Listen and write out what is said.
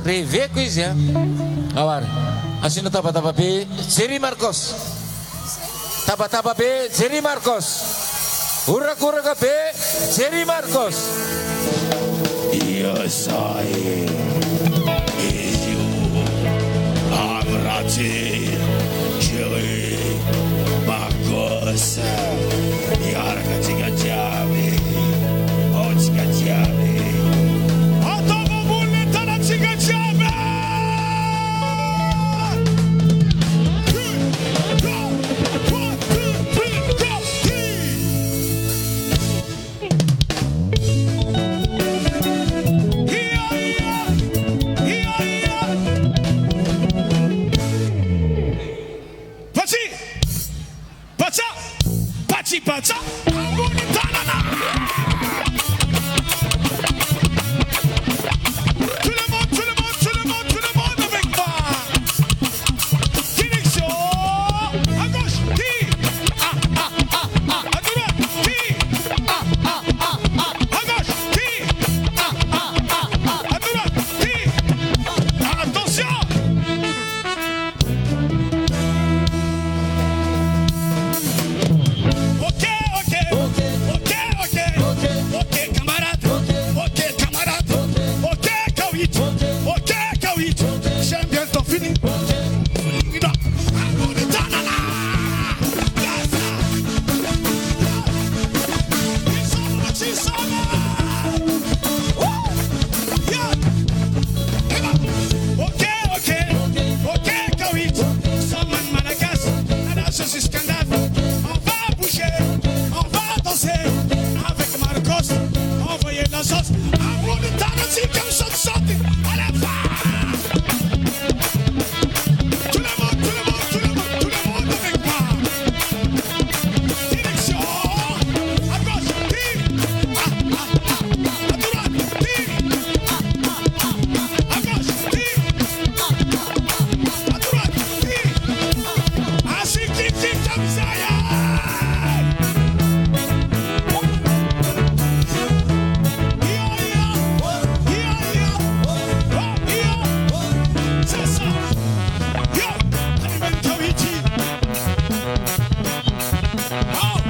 reveko izy a. Awary. Asina tabataba be Jerry Marcos. Tabataba be Jerry Marcos. Urak-urak be Jerry Marcos. Yes, I is you. I'm Rati Jerry Marcos. Yarka Tigatiami. Oh, Tigatiami. Automobile Tana Tigatiami. Pacha, tout le monde avec moi. Direction à gauche, à droite, à gauche, à droite, attention. J'aime bien ton feeling. On va bouger, on va danser avec Marcos. Envoyer la sauce. Amour de Tennessee comme ça saute à la fin. Tout le monde avec moi. Direction à gauche, à droite, à gauche, à droite, ainsi que ta misère. C'est ça. Yo, Ayman Kawiti. Oh.